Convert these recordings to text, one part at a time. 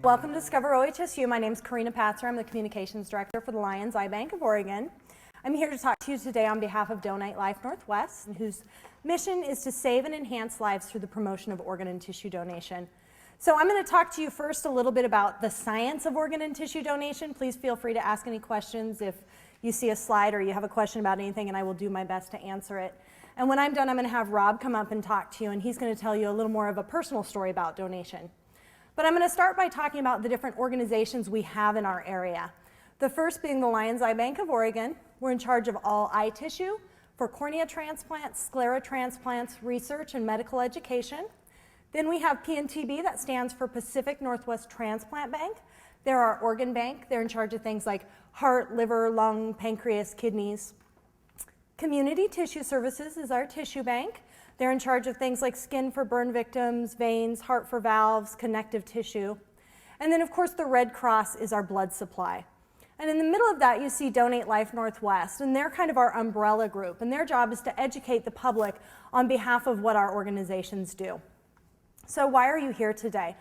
Welcome to Discover OHSU. My name is Karina Patzer. I'm the Communications Director for the Lions Eye Bank of Oregon. I'm here to talk to you today on behalf of Donate Life Northwest, whose mission is to save and enhance lives through the promotion of organ and tissue donation. So I'm going to talk to you first a little bit about the science of organ and tissue donation. Please feel free to ask any questions if you see a slide or you have a question about anything, and I will do my best to answer it. And when I'm done, I'm going to have Rob come up and talk to you, and he's going to tell you a little more of a personal story about donation. But I'm going to start by talking about the different organizations we have in our area. The first being the Lions Eye Bank of Oregon. We're in charge of all eye tissue for cornea transplants, sclera transplants, research, and medical education. Then we have PNTB, that stands for Pacific Northwest Transplant Bank. They're our organ bank. They're in charge of things like heart, liver, lung, pancreas, kidneys. Community Tissue Services is our tissue bank. They're in charge of things like skin for burn victims, veins, heart for valves, connective tissue. And then, of course, the Red Cross is our blood supply. And in the middle of that, you see Donate Life Northwest, and they're kind of our umbrella group, and their job is to educate the public on behalf of what our organizations do. So why are you here today?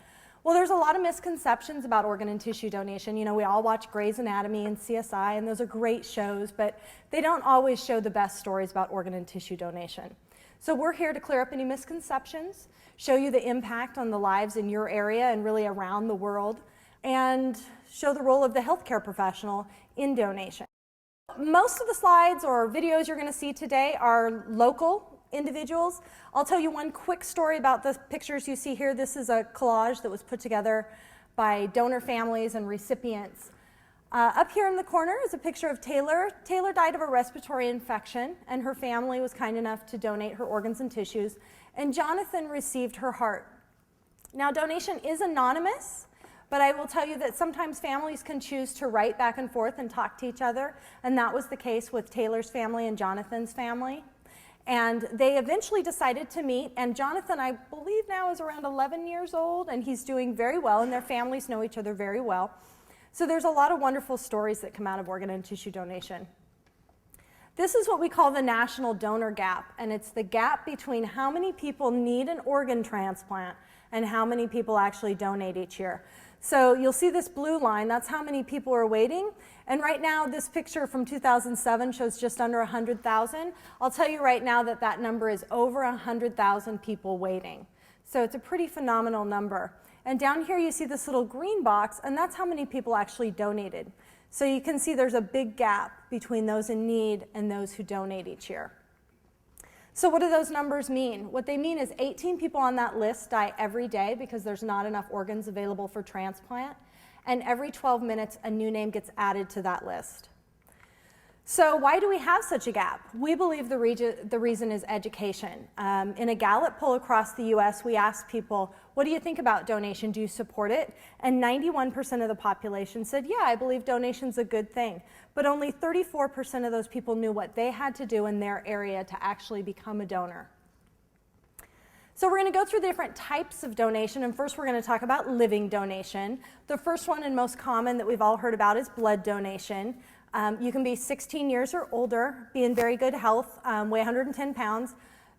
Well, there's a lot of misconceptions about organ and tissue donation. You know, we all watch Grey's Anatomy and CSI, and those are great shows, but they don't always show the best stories about organ and tissue donation. So we're here to clear up any misconceptions, show you the impact on the lives in your area and really around the world, and show the role of the healthcare professional in donation. Most of the slides or videos you're going to see today are local individuals. I'll tell you one quick story about the pictures you see here. This is a collage that was put together by donor families and recipients. Up here in the corner is a picture of Taylor. Taylor died of a respiratory infection, and her family was kind enough to donate her organs and tissues, and Jonathan received her heart. Now, donation is anonymous, but I will tell you that sometimes families can choose to write back and forth and talk to each other, and that was the case with Taylor's family and Jonathan's family. And they eventually decided to meet, and Jonathan, I believe now, is around 11 years old, and he's doing very well, and their families know each other very well. So there's a lot of wonderful stories that come out of organ and tissue donation. This is what we call the national donor gap, and it's the gap between how many people need an organ transplant and how many people actually donate each year. So you'll see this blue line, that's how many people are waiting. And right now, this picture from 2007 shows just under 100,000. I'll tell you right now that that number is over 100,000 people waiting. So it's a pretty phenomenal number. And down here you see this little green box, and that's how many people actually donated. So you can see there's a big gap between those in need and those who donate each year. So what do those numbers mean? What they mean is 18 people on that list die every day because there's not enough organs available for transplant, and every 12 minutes a new name gets added to that list. So why do we have such a gap? We believe the reason is education. In a Gallup poll across the US, we asked people, what do you think about donation? Do you support it? And 91% of the population said, yeah, I believe donation's a good thing. But only 34% of those people knew what they had to do in their area to actually become a donor. So we're going to go through the different types of donation, and first we're going to talk about living donation. The first one and most common that we've all heard about is blood donation. You can be 16 years or older, be in very good health, weigh 110 pounds.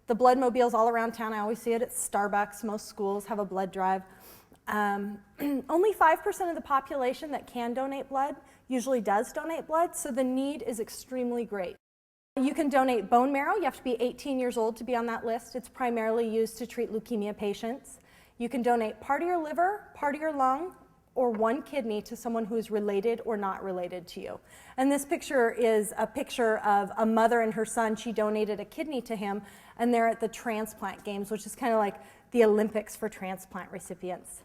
The blood mobiles all around town. I always see it at Starbucks. Most schools have a blood drive. Only 5% of the population that can donate blood usually does donate blood, so the need is extremely great. You can donate bone marrow. You have to be 18 years old to be on that list. It's primarily used to treat leukemia patients. You can donate part of your liver, part of your lung, or one kidney to someone who is related or not related to you. And this picture is a picture of a mother and her son. She donated a kidney to him, and they're at the transplant games, which is kind of like the Olympics for transplant recipients.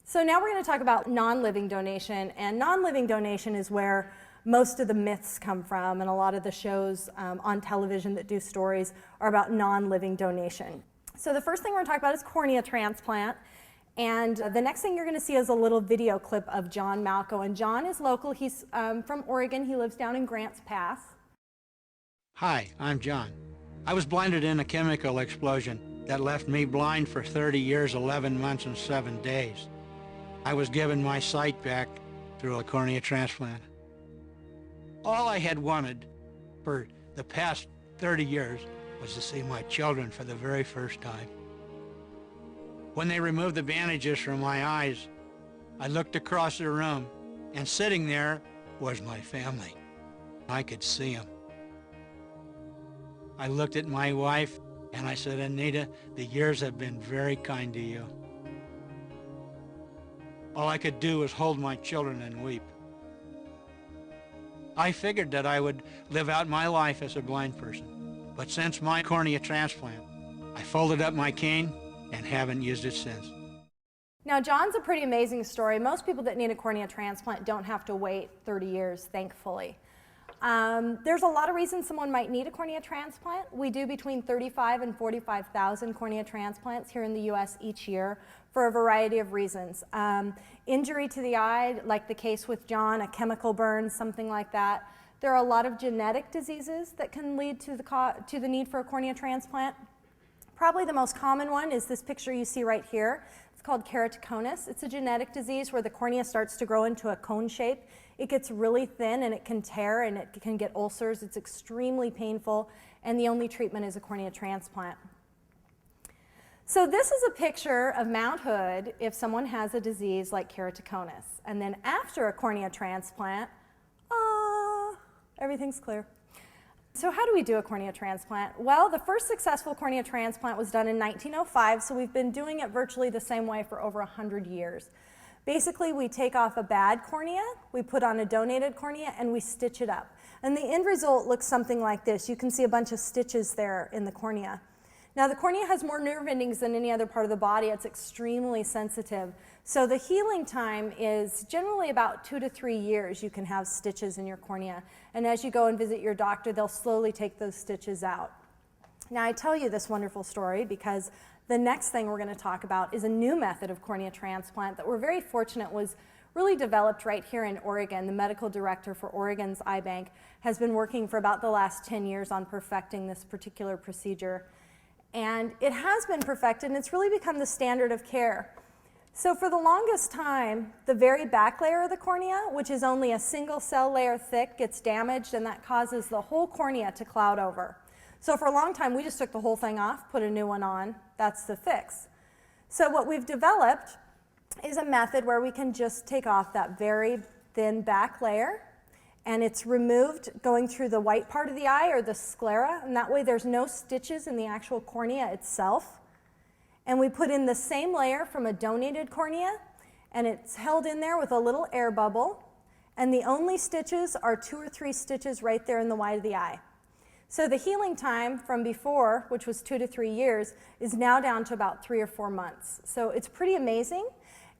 So now we're going to talk about non-living donation, and non-living donation is where most of the myths come from, and a lot of the shows on television that do stories are about non-living donation. So the first thing we're going to talk about is cornea transplant. And the next thing you're going to see is a little video clip of John Malco. And John is local. He's from Oregon. He lives down in Grants Pass. Hi, I'm John. I was blinded in a chemical explosion that left me blind for 30 years, 11 months, and 7 days. I was given my sight back through a cornea transplant. All I had wanted for the past 30 years was to see my children for the very first time. When they removed the bandages from my eyes, I looked across the room, and sitting there was my family. I could see them. I looked at my wife, and I said, Anita, the years have been very kind to you. All I could do was hold my children and weep. I figured that I would live out my life as a blind person. But since my cornea transplant, I folded up my cane and haven't used it since. Now, John's a pretty amazing story. Most people that need a cornea transplant don't have to wait 30 years, thankfully. There's a lot of reasons someone might need a cornea transplant. We do between 35 and 45,000 cornea transplants here in the U.S. each year for a variety of reasons. Injury to the eye, like the case with John, a chemical burn, something like that. There are a lot of genetic diseases that can lead to the need for a cornea transplant. Probably the most common one is this picture you see right here. It's called keratoconus. It's a genetic disease where the cornea starts to grow into a cone shape. It gets really thin and it can tear and it can get ulcers. It's extremely painful, and the only treatment is a cornea transplant. So this is a picture of Mount Hood if someone has a disease like keratoconus. And then after a cornea transplant, everything's clear. So how do we do a cornea transplant? Well, the first successful cornea transplant was done in 1905, so we've been doing it virtually the same way for over 100 years. Basically, we take off a bad cornea, we put on a donated cornea, and we stitch it up. And the end result looks something like this. You can see a bunch of stitches there in the cornea. Now, the cornea has more nerve endings than any other part of the body. It's extremely sensitive. So the healing time is generally about 2 to 3 years you can have stitches in your cornea. And as you go and visit your doctor, they'll slowly take those stitches out. Now, I tell you this wonderful story because the next thing we're going to talk about is a new method of cornea transplant that we're very fortunate was really developed right here in Oregon. The medical director for Oregon's eye bank has been working for about the last 10 years on perfecting this particular procedure. And it has been perfected, and it's really become the standard of care. So for the longest time, the very back layer of the cornea, which is only a single cell layer thick, gets damaged, and that causes the whole cornea to cloud over. So for a long time, we just took the whole thing off, put a new one on. That's the fix. So what we've developed is a method where we can just take off that very thin back layer, and it's removed going through the white part of the eye or the sclera, and that way there's no stitches in the actual cornea itself. And we put in the same layer from a donated cornea, and it's held in there with a little air bubble, and the only stitches are 2 or 3 stitches right there in the white of the eye. So the healing time from before, which was 2 to 3 years, is now down to about 3 or 4 months. So it's pretty amazing,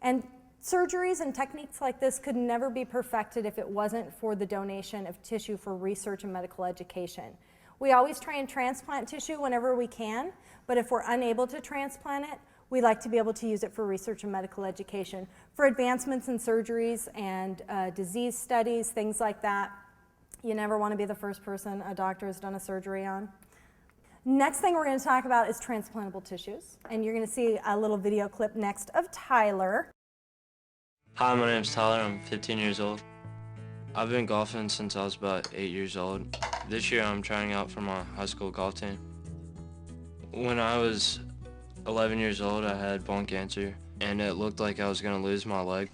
and surgeries and techniques like this could never be perfected if it wasn't for the donation of tissue for research and medical education. We always try and transplant tissue whenever we can, but if we're unable to transplant it, we like to be able to use it for research and medical education, for advancements in surgeries and disease studies, things like that. You never want to be the first person a doctor has done a surgery on. Next thing we're going to talk about is transplantable tissues, and you're going to see a little video clip next of Tyler. Hi, my name's Tyler. I'm 15 years old. I've been golfing since I was about 8 years old. This year I'm trying out for my high school golf team. When I was 11 years old, I had bone cancer, and it looked like I was going to lose my leg.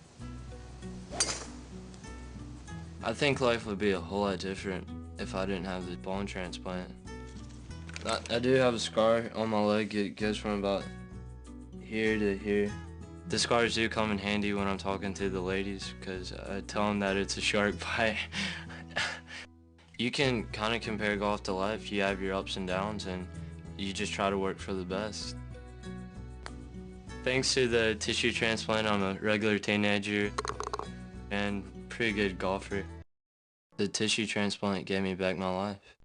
I think life would be a whole lot different if I didn't have the bone transplant. I do have a scar on my leg. It goes from about here to here. The scars do come in handy when I'm talking to the ladies because I tell them that it's a shark bite. You can kind of compare golf to life. You have your ups and downs, and you just try to work for the best. Thanks to the tissue transplant, I'm a regular teenager and pretty good golfer. The tissue transplant gave me back my life.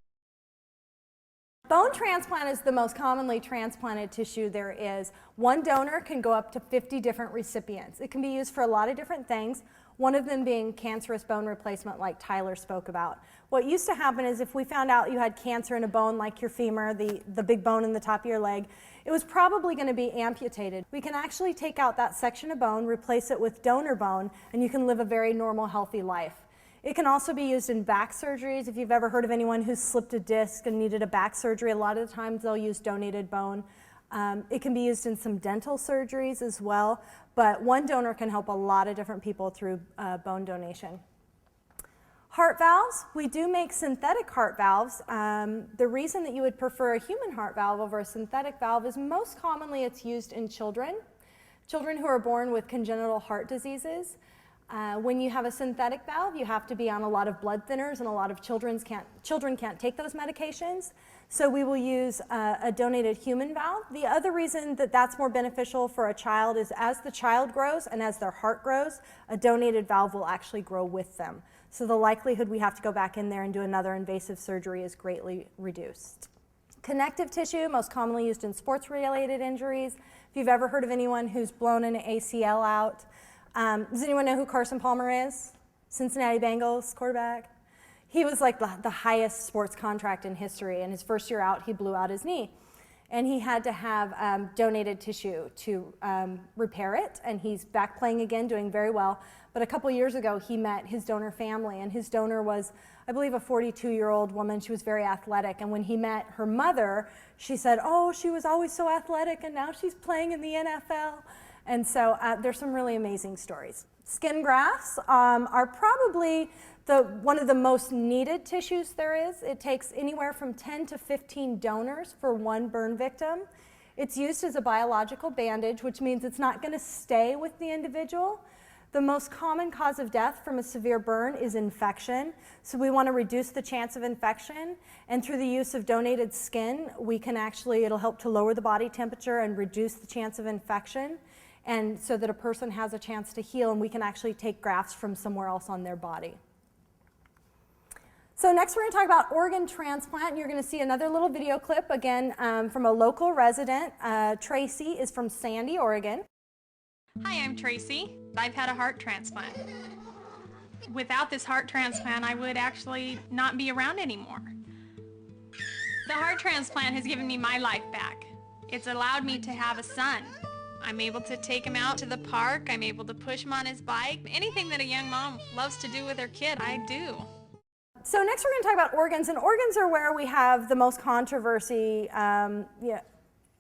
Bone transplant is the most commonly transplanted tissue there is. One donor can go up to 50 different recipients. It can be used for a lot of different things, one of them being cancerous bone replacement like Tyler spoke about. What used to happen is if we found out you had cancer in a bone like your femur, the big bone in the top of your leg, it was probably going to be amputated. We can actually take out that section of bone, replace it with donor bone, and you can live a very normal, healthy life. It can also be used in back surgeries. If you've ever heard of anyone who's slipped a disc and needed a back surgery, a lot of the times they'll use donated bone. It can be used in some dental surgeries as well, but one donor can help a lot of different people through bone donation. Heart valves, we do make synthetic heart valves. The reason that you would prefer a human heart valve over a synthetic valve is most commonly it's used in children who are born with congenital heart diseases. When you have a synthetic valve, you have to be on a lot of blood thinners, and a lot of children can't take those medications. So we will use a donated human valve. The other reason that that's more beneficial for a child is as the child grows and as their heart grows, a donated valve will actually grow with them. So the likelihood we have to go back in there and do another invasive surgery is greatly reduced. Connective tissue, most commonly used in sports-related injuries. If you've ever heard of anyone who's blown an ACL out, does anyone know who Carson Palmer is? Cincinnati Bengals quarterback. He was like the highest sports contract in history, and his first year out, he blew out his knee. And he had to have donated tissue to repair it, and he's back playing again, doing very well. But a couple years ago, he met his donor family, and his donor was, I believe, a 42-year-old woman. She was very athletic, and when he met her mother, she said, "Oh, she was always so athletic, and now she's playing in the NFL." And so there's some really amazing stories. Skin grafts are probably one of the most needed tissues there is. It takes anywhere from 10 to 15 donors for one burn victim. It's used as a biological bandage, which means it's not going to stay with the individual. The most common cause of death from a severe burn is infection. So we want to reduce the chance of infection. And through the use of donated skin, it'll help to lower the body temperature and reduce the chance of infection, and so that a person has a chance to heal, and we can actually take grafts from somewhere else on their body. So next we're going to talk about organ transplant. You're going to see another little video clip, again, from a local resident. Tracy is from Sandy, Oregon. Hi, I'm Tracy. I've had a heart transplant. Without this heart transplant, I would actually not be around anymore. The heart transplant has given me my life back. It's allowed me to have a son. I'm able to take him out to the park. I'm able to push him on his bike. Anything that a young mom loves to do with her kid, I do. So next we're going to talk about organs, and organs are where we have the most controversy. How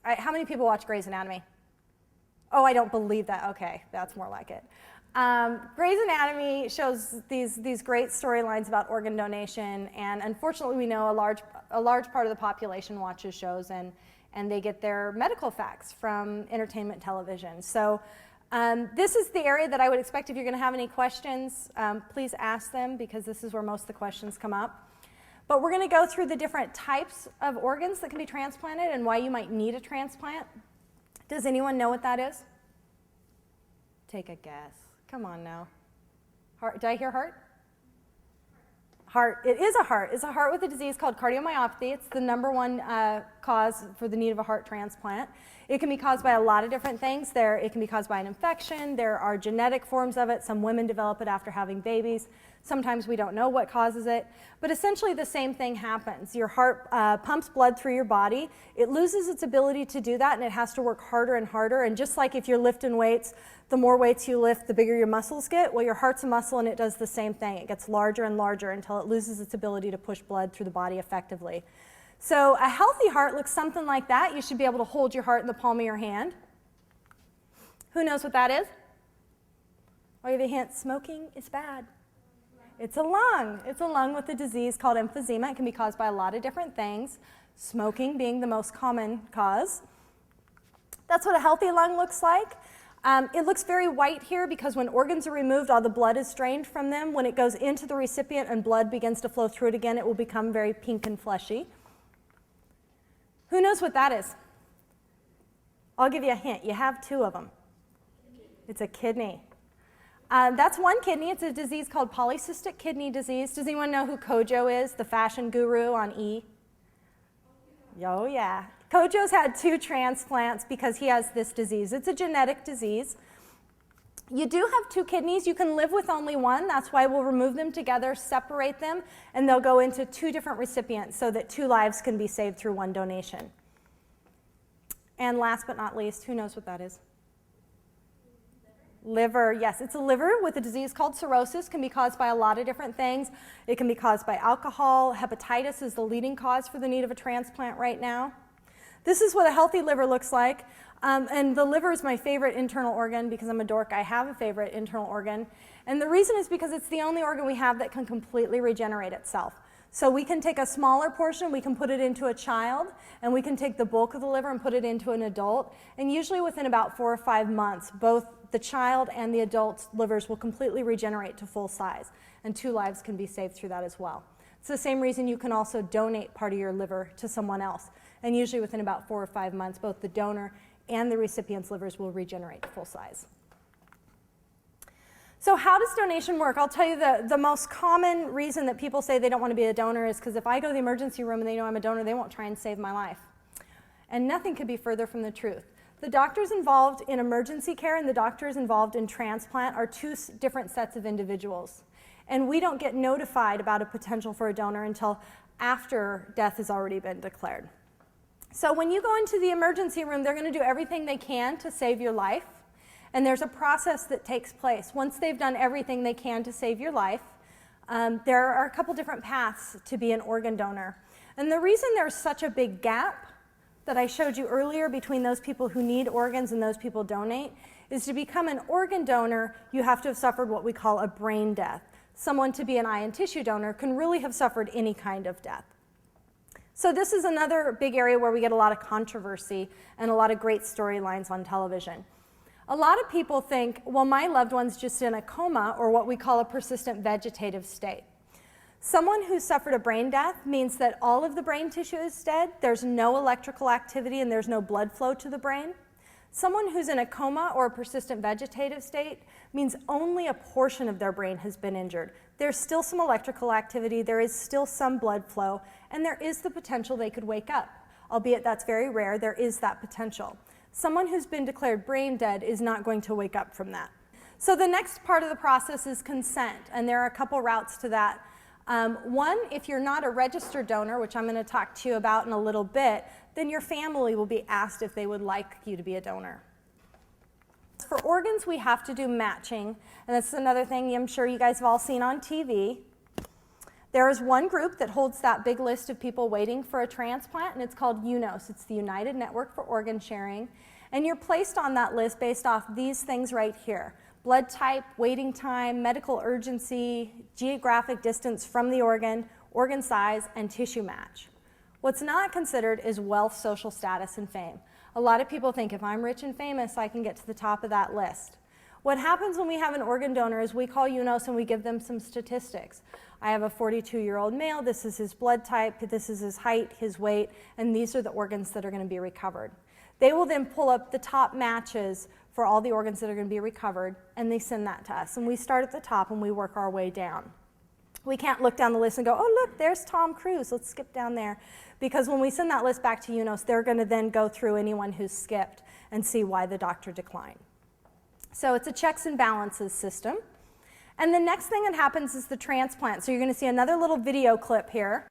many people watch Grey's Anatomy? Oh, I don't believe that. Okay, that's more like it. Grey's Anatomy shows these great storylines about organ donation, and unfortunately we know a large part of the population watches shows and they get their medical facts from entertainment television. So this is the area that I would expect if you're going to have any questions, please ask them, because this is where most of the questions come up. But we're going to go through the different types of organs that can be transplanted and why you might need a transplant. Does anyone know what that is? Take a guess. Come on now. Heart. Did I hear heart? Heart. It is a heart. It's a heart with a disease called cardiomyopathy. It's the #1 cause for the need of a heart transplant. It can be caused by a lot of different things. It can be caused by an infection. There are genetic forms of it. Some women develop it after having babies. Sometimes we don't know what causes it. But essentially the same thing happens. Your heart pumps blood through your body. It loses its ability to do that, and it has to work harder and harder. And just like if you're lifting weights, the more weights you lift, the bigger your muscles get. Well, your heart's a muscle, and it does the same thing. It gets larger and larger until it loses its ability to push blood through the body effectively. So a healthy heart looks something like that. You should be able to hold your heart in the palm of your hand. Who knows what that is? I'll give you a hint. Smoking is bad. It's a lung. It's a lung with a disease called emphysema. It can be caused by a lot of different things, smoking being the most common cause. That's what a healthy lung looks like. It looks very white here because when organs are removed, all the blood is drained from them. When it goes into the recipient and blood begins to flow through it again, it will become very pink and fleshy. Who knows what that is? I'll give you a hint. You have two of them. It's a kidney. That's one kidney. It's a disease called polycystic kidney disease. Does anyone know who Kojo is, the fashion guru on E? Oh, yeah. Kojo's had 2 transplants because he has this disease. It's a genetic disease. You do have 2 kidneys. You can live with only one. That's why we'll remove them together, separate them, and they'll go into 2 different recipients so that 2 lives can be saved through one donation. And last but not least, who knows what that is? Liver, yes, it's a liver with a disease called cirrhosis. Can be caused by a lot of different things. It can be caused by alcohol. Hepatitis is the leading cause for the need of a transplant right now. This is what a healthy liver looks like. And the liver is my favorite internal organ because I'm a dork. I have a favorite internal organ. And the reason is because it's the only organ we have that can completely regenerate itself. So we can take a smaller portion, we can put it into a child, and we can take the bulk of the liver and put it into an adult. And usually within about 4 or 5 months, both the child and the adult's livers will completely regenerate to full size. And 2 lives can be saved through that as well. It's the same reason you can also donate part of your liver to someone else. And usually within about 4 or 5 months, both the donor and the recipient's livers will regenerate to full size. So how does donation work? I'll tell you the most common reason that people say they don't want to be a donor is because if I go to the emergency room and they know I'm a donor, they won't try and save my life. And nothing could be further from the truth. The doctors involved in emergency care and the doctors involved in transplant are 2 different sets of individuals. And we don't get notified about a potential for a donor until after death has already been declared. So when you go into the emergency room, they're going to do everything they can to save your life. And there's a process that takes place. Once they've done everything they can to save your life, there are a couple different paths to be an organ donor. And the reason there's such a big gap that I showed you earlier between those people who need organs and those people donate is to become an organ donor, you have to have suffered what we call a brain death. Someone to be an eye and tissue donor can really have suffered any kind of death. So this is another big area where we get a lot of controversy and a lot of great storylines on television. A lot of people think, well, my loved one's just in a coma or what we call a persistent vegetative state. Someone who suffered a brain death means that all of the brain tissue is dead, there's no electrical activity, and there's no blood flow to the brain. Someone who's in a coma or a persistent vegetative state means only a portion of their brain has been injured. There's still some electrical activity, there is still some blood flow, and there is the potential they could wake up. Albeit that's very rare, there is that potential. Someone who's been declared brain dead is not going to wake up from that. So the next part of the process is consent, and there are a couple routes to that. One, if you're not a registered donor, which I'm going to talk to you about in a little bit, then your family will be asked if they would like you to be a donor. For organs, we have to do matching, and that's another thing I'm sure you guys have all seen on TV. There is one group that holds that big list of people waiting for a transplant, and it's called UNOS. It's the United Network for Organ Sharing, and you're placed on that list based off these things right here. Blood type, waiting time, medical urgency, geographic distance from the organ size, and tissue match. What's not considered is wealth, social status, and fame. A lot of people think if I'm rich and famous, I can get to the top of that list. What happens when we have an organ donor is we call UNOS and we give them some statistics. I have a 42-year-old male, this is his blood type, this is his height, his weight, and these are the organs that are going to be recovered. They will then pull up the top matches for all the organs that are going to be recovered, and they send that to us. And we start at the top and we work our way down. We can't look down the list and go, oh, look, there's Tom Cruise, let's skip down there. Because when we send that list back to UNOS, they're going to then go through anyone who's skipped and see why the doctor declined. So it's a checks and balances system. And the next thing that happens is the transplant. So you're going to see another little video clip here.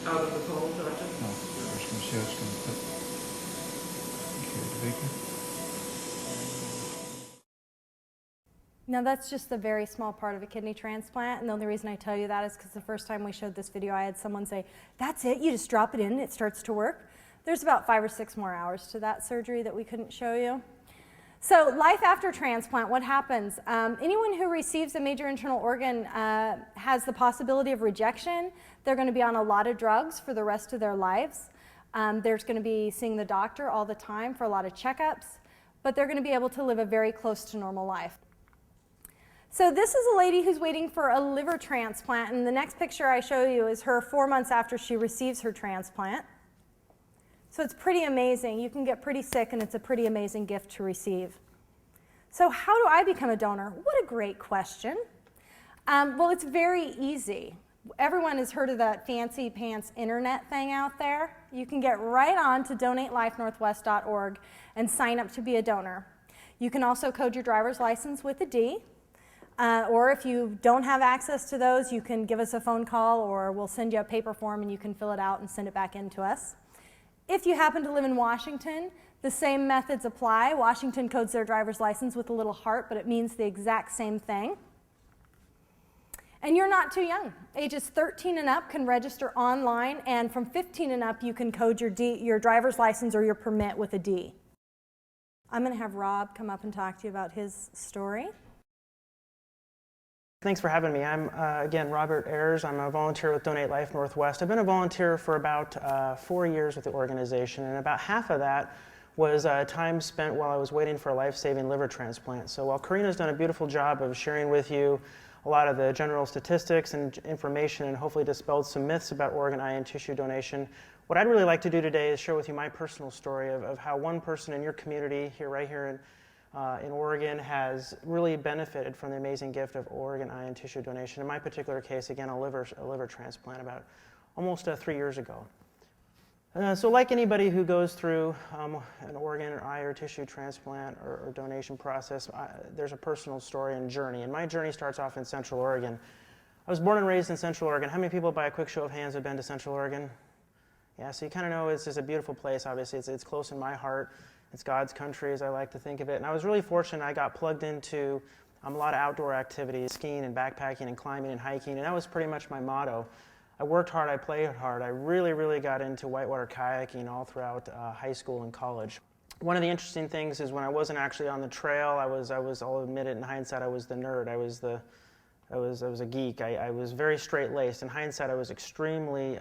Out of the cold, Doctor? No, we're just going to see how it's going to fit. Okay, the beaker. Now that's just a very small part of a kidney transplant, and the only reason I tell you that is because the first time we showed this video, I had someone say, that's it, you just drop it in and it starts to work. There's about 5 or 6 more hours to that surgery that we couldn't show you. So life after transplant, what happens? Anyone who receives a major internal organ has the possibility of rejection. They're going to be on a lot of drugs for the rest of their lives. There's going to be seeing the doctor all the time for a lot of checkups, but they're going to be able to live a very close to normal life. So this is a lady who's waiting for a liver transplant, and the next picture I show you is her 4 months after she receives her transplant. So it's pretty amazing. You can get pretty sick, and it's a pretty amazing gift to receive. So how do I become a donor? What a great question. Well, it's very easy. Everyone has heard of that fancy pants internet thing out there. You can get right on to donatelifenorthwest.org and sign up to be a donor. You can also code your driver's license with a D. Or if you don't have access to those, you can give us a phone call or we'll send you a paper form and you can fill it out and send it back in to us. If you happen to live in Washington, the same methods apply. Washington codes their driver's license with a little heart, but it means the exact same thing. And you're not too young. Ages 13 and up can register online, and from 15 and up, you can code your driver's license or your permit with a D. I'm going to have Rob come up and talk to you about his story. Thanks for having me. I'm, again, Robert Ayers. I'm a volunteer with Donate Life Northwest. I've been a volunteer for about 4 years with the organization, and about half of that was time spent while I was waiting for a life-saving liver transplant. So while Cornea's done a beautiful job of sharing with you a lot of the general statistics and information and hopefully dispelled some myths about organ, eye, and tissue donation, what I'd really like to do today is share with you my personal story of how one person in your community right here in Oregon has really benefited from the amazing gift of organ, eye, and tissue donation. In my particular case, again, a liver transplant about almost 3 years ago. So like anybody who goes through an organ or eye or tissue transplant or donation process, there's a personal story and journey. And my journey starts off in Central Oregon. I was born and raised in Central Oregon. How many people, by a quick show of hands, have been to Central Oregon? Yeah, so you kind of know it's just a beautiful place, obviously. It's close in my heart. It's God's country, as I like to think of it. And I was really fortunate. I got plugged into a lot of outdoor activities, skiing and backpacking and climbing and hiking, and that was pretty much my motto. I worked hard, I played hard. I really got into whitewater kayaking all throughout high school and college. One of the interesting things is when I wasn't actually on the trail, I'll admit it, in hindsight, I was the nerd. I was a geek. I was very straight-laced. In hindsight, I was extremely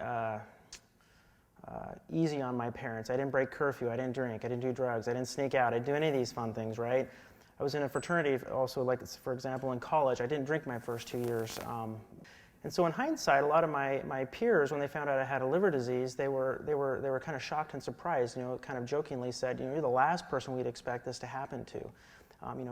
easy on my parents. I didn't break curfew. I didn't drink. I didn't do drugs. I didn't sneak out. I didn't do any of these fun things, right? I was in a fraternity also, like, for example, in college. I didn't drink my first 2 years. And so in hindsight, a lot of my peers, when they found out I had a liver disease, they were kind of shocked and surprised, kind of jokingly said, you're the last person we'd expect this to happen to.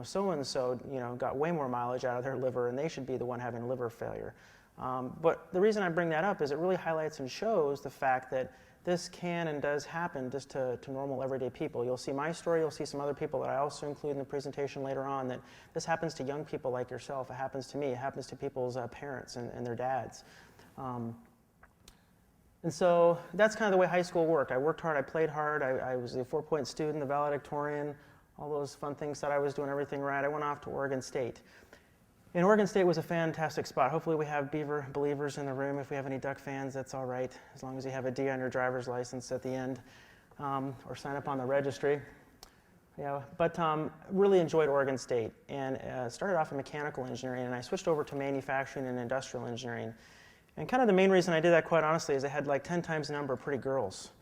So-and-so, got way more mileage out of their liver, and they should be the one having liver failure. But the reason I bring that up is it really highlights and shows the fact that this can and does happen just to normal everyday people. You'll see my story, you'll see some other people that I also include in the presentation later on, that this happens to young people like yourself. It happens to me. It happens to people's parents and their dads. And so that's kind of the way high school worked. I worked hard, I played hard, I was a 4-point student, the valedictorian, all those fun things that I was doing everything right. I went off to Oregon State. And Oregon State was a fantastic spot. Hopefully we have Beaver believers in the room. If we have any Duck fans, that's all right, as long as you have a D on your driver's license at the end, or sign up on the registry. Yeah, but really enjoyed Oregon State, and started off in mechanical engineering, and I switched over to manufacturing and industrial engineering. And kind of the main reason I did that, quite honestly, is I had like 10 times the number of pretty girls.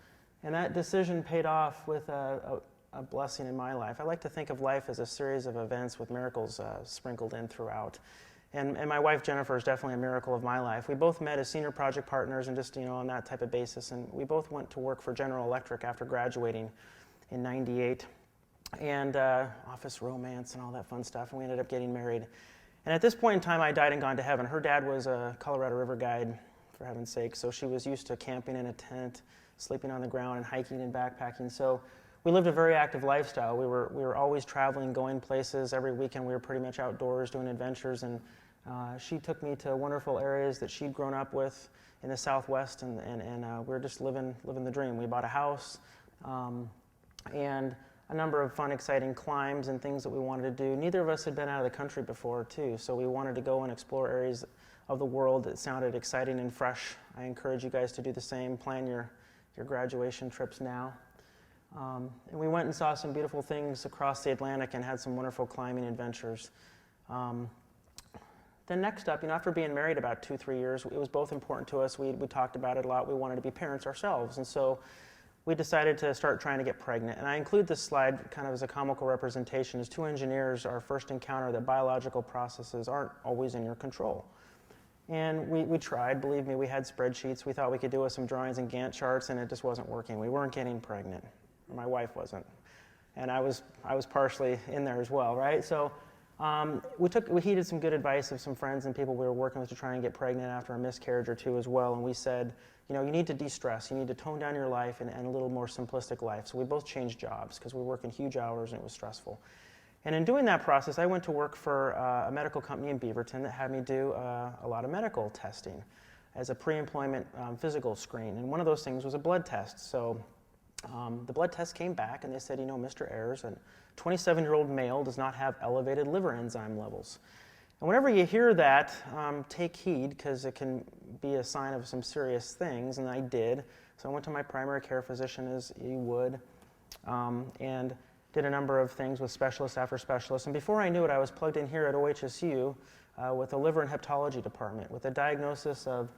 And that decision paid off with a blessing in my life. I like to think of life as a series of events with miracles sprinkled in throughout. And my wife, Jennifer, is definitely a miracle of my life. We both met as senior project partners and just, on that type of basis. And we both went to work for General Electric after graduating in '98. And office romance and all that fun stuff. And we ended up getting married. And at this point in time, I died and gone to heaven. Her dad was a Colorado River guide, for heaven's sake. So she was used to camping in a tent, sleeping on the ground, and hiking and backpacking. So we lived a very active lifestyle. We were always traveling, going places. Every weekend we were pretty much outdoors doing adventures, and she took me to wonderful areas that she'd grown up with in the Southwest, and we were just living the dream. We bought a house and a number of fun, exciting climbs and things that we wanted to do. Neither of us had been out of the country before, too, so we wanted to go and explore areas of the world that sounded exciting and fresh. I encourage you guys to do the same. Plan your graduation trips now. And we went and saw some beautiful things across the Atlantic and had some wonderful climbing adventures. Then next up, after being married about 2-3 years, it was both important to us. We talked about it a lot. We wanted to be parents ourselves. And so we decided to start trying to get pregnant. And I include this slide kind of as a comical representation. As two engineers, our first encounter that biological processes aren't always in your control. And we tried. Believe me, we had spreadsheets. We thought we could do with some drawings and Gantt charts, and it just wasn't working. We weren't getting pregnant. My wife wasn't, and I was partially in there as well, right? So we heeded some good advice of some friends and people we were working with to try and get pregnant after a miscarriage or two as well. And we said, you need to de-stress. You need to tone down your life and a little more simplistic life. So we both changed jobs because we were working huge hours and it was stressful. And in doing that process, I went to work for a medical company in Beaverton that had me do a lot of medical testing as a pre-employment physical screen. And one of those things was a blood test. So the blood test came back and they said, you know, Mr. Ayers, a 27-year-old male does not have elevated liver enzyme levels. And whenever you hear that, take heed, because it can be a sign of some serious things, and I did. So I went to my primary care physician, as you would, and did a number of things with specialist after specialist. And before I knew it, I was plugged in here at OHSU with the liver and hepatology department with a diagnosis of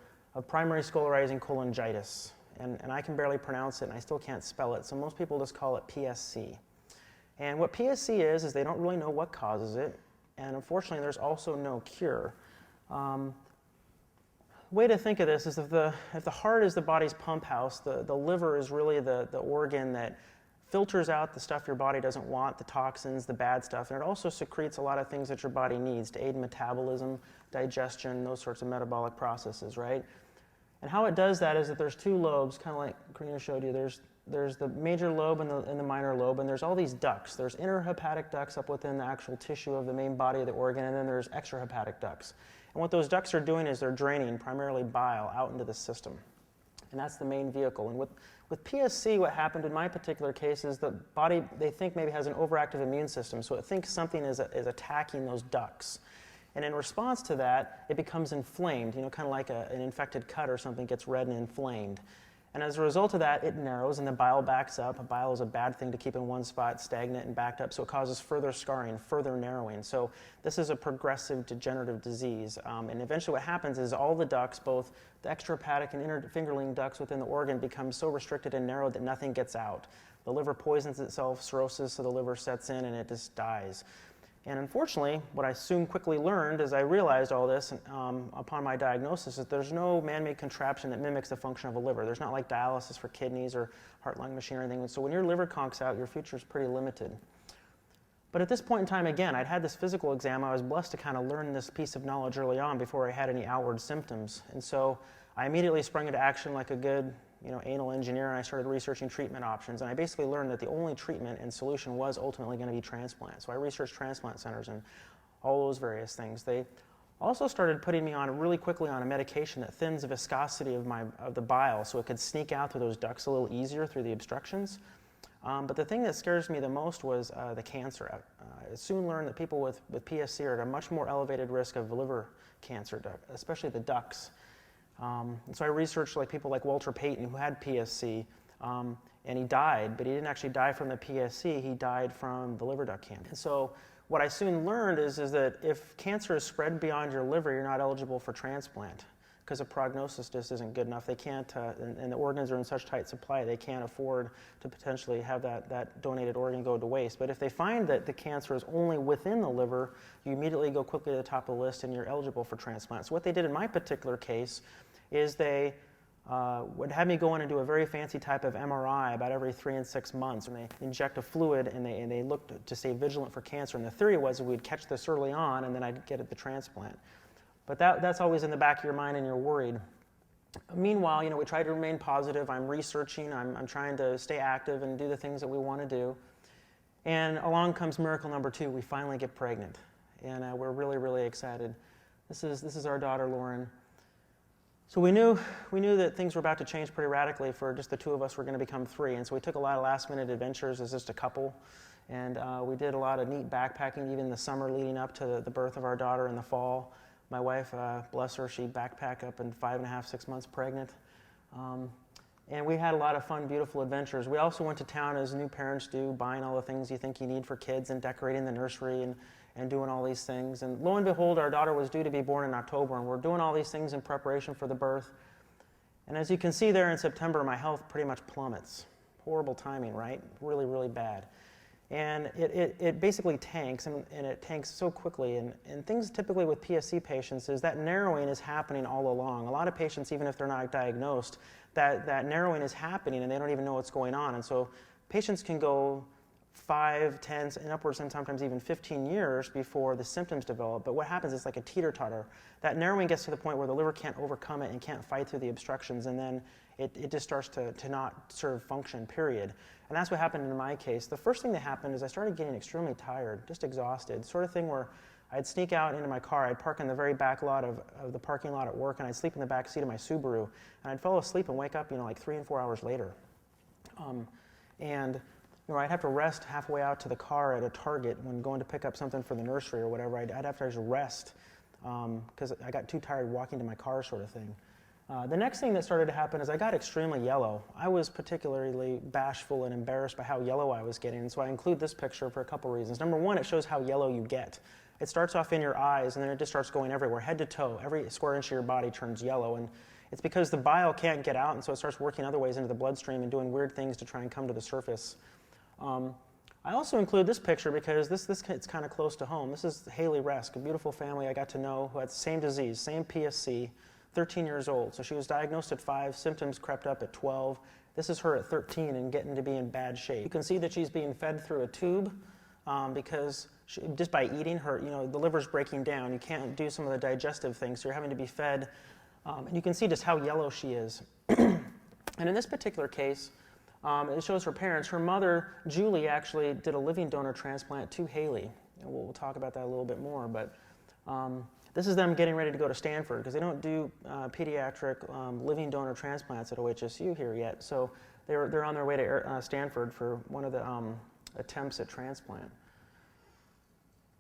primary sclerosing cholangitis. And I can barely pronounce it, and I still can't spell it, so most people just call it PSC. And what PSC is they don't really know what causes it, and unfortunately there's also no cure. The way to think of this is if the heart is the body's pump house, the liver is really the organ that filters out the stuff your body doesn't want, the toxins, the bad stuff, and it also secretes a lot of things that your body needs to aid metabolism, digestion, those sorts of metabolic processes, right? And how it does that is that there's two lobes, kind of like Cornea showed you. There's the major lobe and the minor lobe, and there's all these ducts. There's interhepatic ducts up within the actual tissue of the main body of the organ, and then there's extrahepatic ducts. And what those ducts are doing is they're draining primarily bile out into the system. And that's the main vehicle. And with PSC, what happened in my particular case is the body, they think, maybe has an overactive immune system, so it thinks something is attacking those ducts. And in response to that, it becomes inflamed, kind of like an infected cut or something gets red and inflamed. And as a result of that, it narrows and the bile backs up. Bile is a bad thing to keep in one spot, stagnant and backed up, so it causes further scarring, further narrowing. So this is a progressive degenerative disease. And eventually what happens is all the ducts, both the extrahepatic and interfingerling ducts within the organ, become so restricted and narrowed that nothing gets out. The liver poisons itself, cirrhosis of the liver sets in, and it just dies. And unfortunately, what I soon quickly learned as I realized all this upon my diagnosis is there's no man-made contraption that mimics the function of a liver. There's not like dialysis for kidneys or heart-lung machine or anything. And so when your liver conks out, your future is pretty limited. But at this point in time, again, I'd had this physical exam. I was blessed to kind of learn this piece of knowledge early on before I had any outward symptoms. And so I immediately sprung into action like a good anal engineer, and I started researching treatment options. And I basically learned that the only treatment and solution was ultimately going to be transplant. So I researched transplant centers and all those various things. They also started putting me on really quickly on a medication that thins the viscosity of the bile so it could sneak out through those ducts a little easier through the obstructions. But the thing that scares me the most was the cancer. I soon learned that people with PSC are at a much more elevated risk of liver cancer, especially the ducts. And so I researched people like Walter Payton, who had PSC, and he died, but he didn't actually die from the PSC, he died from the liver duct cancer. And so what I soon learned is that if cancer is spread beyond your liver, you're not eligible for transplant because the prognosis just isn't good enough. They can't, and the organs are in such tight supply, they can't afford to potentially have that donated organ go to waste. But if they find that the cancer is only within the liver, you immediately go quickly to the top of the list and you're eligible for transplant. So what they did in my particular case is they would have me go in and do a very fancy type of MRI about every 3 and 6 months. And they inject a fluid and they looked to stay vigilant for cancer. And the theory was that we'd catch this early on and then I'd get at the transplant. But that's always in the back of your mind and you're worried. Meanwhile, we try to remain positive. I'm researching. I'm trying to stay active and do the things that we want to do. And along comes miracle number 2. We finally get pregnant. And we're really, really excited. This is our daughter, Lauren. So we knew that things were about to change pretty radically for just the 2 of us. We're going to become 3. And so we took a lot of last-minute adventures as just a couple. And we did a lot of neat backpacking, even the summer leading up to the birth of our daughter in the fall. My wife, bless her, she backpacked up in 5.5, 6 months pregnant. And we had a lot of fun, beautiful adventures. We also went to town, as new parents do, buying all the things you think you need for kids and decorating the nursery and doing all these things. And lo and behold, our daughter was due to be born in October, and we're doing all these things in preparation for the birth. And as you can see there in September, my health pretty much plummets. Horrible timing, right? Really, really bad. And it basically tanks, and it tanks so quickly. And things typically with PSC patients is that narrowing is happening all along. A lot of patients, even if they're not diagnosed, that narrowing is happening and they don't even know what's going on. And so patients can go 5, 10, and upwards, and sometimes even 15 years before the symptoms develop. But what happens is like a teeter-totter. That narrowing gets to the point where the liver can't overcome it and can't fight through the obstructions, and then it just starts to not sort of function, period. And that's what happened in my case. The first thing that happened is I started getting extremely tired, just exhausted, sort of thing where I'd sneak out into my car, I'd park in the very back lot of the parking lot at work, and I'd sleep in the back seat of my Subaru, and I'd fall asleep and wake up, like 3 and 4 hours later. And I'd have to rest halfway out to the car at a Target when going to pick up something for the nursery or whatever. I'd have to just rest because I got too tired walking to my car, sort of thing. The next thing that started to happen is I got extremely yellow. I was particularly bashful and embarrassed by how yellow I was getting, and so I include this picture for a couple reasons. Number one, it shows how yellow you get. It starts off in your eyes, and then it just starts going everywhere, head to toe. Every square inch of your body turns yellow, and it's because the bile can't get out, and so it starts working other ways into the bloodstream and doing weird things to try and come to the surface. I also include this picture because this it's kind of close to home. This is Haley Resk, a beautiful family I got to know who had the same disease, same PSC, 13 years old. So she was diagnosed at 5, symptoms crept up at 12. This is her at 13 and getting to be in bad shape. You can see that she's being fed through a tube because just by eating her, the liver's breaking down. You can't do some of the digestive things, so you're having to be fed. And you can see just how yellow she is. And in this particular case, it shows her parents. Her mother, Julie, actually did a living donor transplant to Haley. And we'll talk about that a little bit more. But this is them getting ready to go to Stanford because they don't do pediatric living donor transplants at OHSU here yet. So they're on their way to Stanford for one of the attempts at transplant.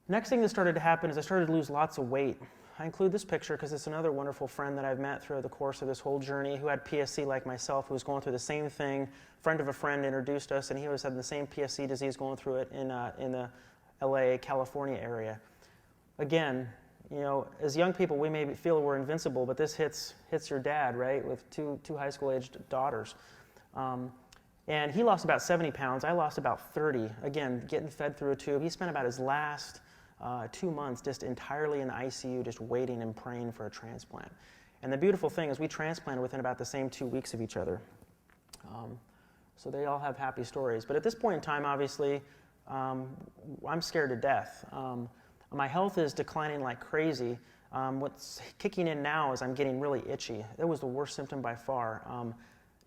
Next thing that started to happen is I started to lose lots of weight. I include this picture because it's another wonderful friend that I've met throughout the course of this whole journey who had PSC like myself, who was going through the same thing. A friend of a friend introduced us, and he was having the same PSC disease going through it in the LA, California area. Again, as young people, we may feel we're invincible, but this hits your dad, right, with two high school-aged daughters. And he lost about 70 pounds. I lost about 30. Again, getting fed through a tube. He spent about his last 2 months just entirely in the ICU, just waiting and praying for a transplant. And the beautiful thing is we transplanted within about the same 2 weeks of each other. So they all have happy stories. But at this point in time, obviously, I'm scared to death. My health is declining like crazy. What's kicking in now is I'm getting really itchy. It was the worst symptom by far.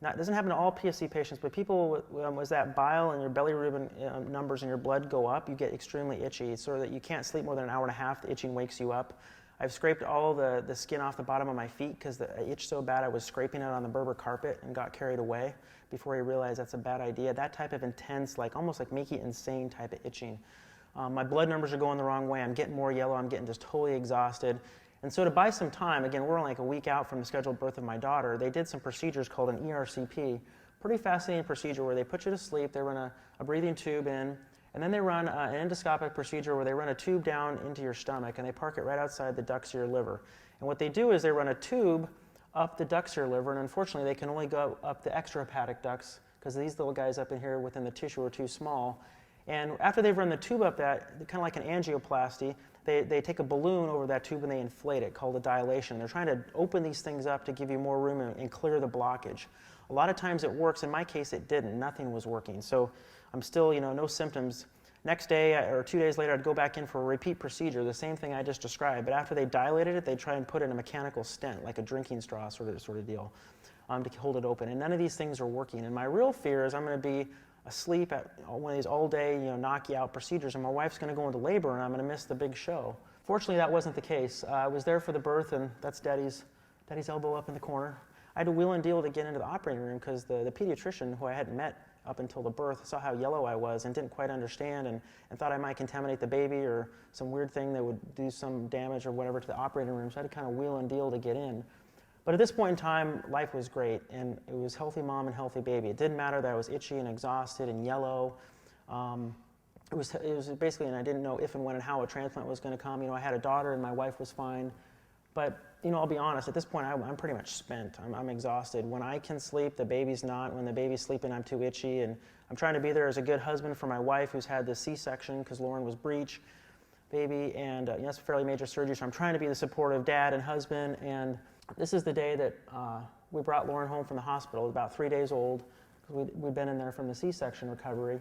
It doesn't happen to all PSC patients, but people, was that bile and your bilirubin numbers in your blood go up, you get extremely itchy. It's sort of that you can't sleep more than an hour and a half, the itching wakes you up. I've scraped all the skin off the bottom of my feet because the itch so bad I was scraping it on the Berber carpet and got carried away before I realized that's a bad idea. That type of intense, almost like make you insane type of itching. My blood numbers are going the wrong way. I'm getting more yellow. I'm getting just totally exhausted. And so to buy some time, again, we're like a week out from the scheduled birth of my daughter, they did some procedures called an ERCP, pretty fascinating procedure where they put you to sleep, they run a breathing tube in, and then they run an endoscopic procedure where they run a tube down into your stomach and they park it right outside the ducts of your liver. And what they do is they run a tube up the ducts of your liver, and unfortunately they can only go up the extrahepatic ducts because these little guys up in here within the tissue are too small. And after they've run the tube up that, kind of like an angioplasty, they take a balloon over that tube and they inflate it, called a dilation. They're trying to open these things up to give you more room and clear the blockage. A lot of times it works. In my case, it didn't. Nothing was working. So I'm still, no symptoms. Next day or 2 days later, I'd go back in for a repeat procedure, the same thing I just described. But after they dilated it, they'd try and put in a mechanical stent, like a drinking straw sort of deal, to hold it open. And none of these things are working. And my real fear is I'm going to be asleep at one of these all-day, knock you out procedures, and my wife's going to go into labor, and I'm going to miss the big show. Fortunately, that wasn't the case. I was there for the birth, and that's Daddy's elbow up in the corner. I had to wheel and deal to get into the operating room because the pediatrician who I hadn't met up until the birth saw how yellow I was and didn't quite understand and thought I might contaminate the baby or some weird thing that would do some damage or whatever to the operating room. So I had to kind of wheel and deal to get in. But at this point in time, life was great, and it was healthy mom and healthy baby. It didn't matter that I was itchy and exhausted and yellow. It was basically, and I didn't know if and when and how a transplant was going to come. I had a daughter, and my wife was fine. But I'll be honest. At this point, I'm pretty much spent. I'm exhausted. When I can sleep, the baby's not. When the baby's sleeping, I'm too itchy, and I'm trying to be there as a good husband for my wife, who's had this C-section because Lauren was breech baby, and that's a fairly major surgery. So I'm trying to be the supportive dad and husband, and this is the day that we brought Lauren home from the hospital, about 3 days old, because we'd been in there from the C-section recovery.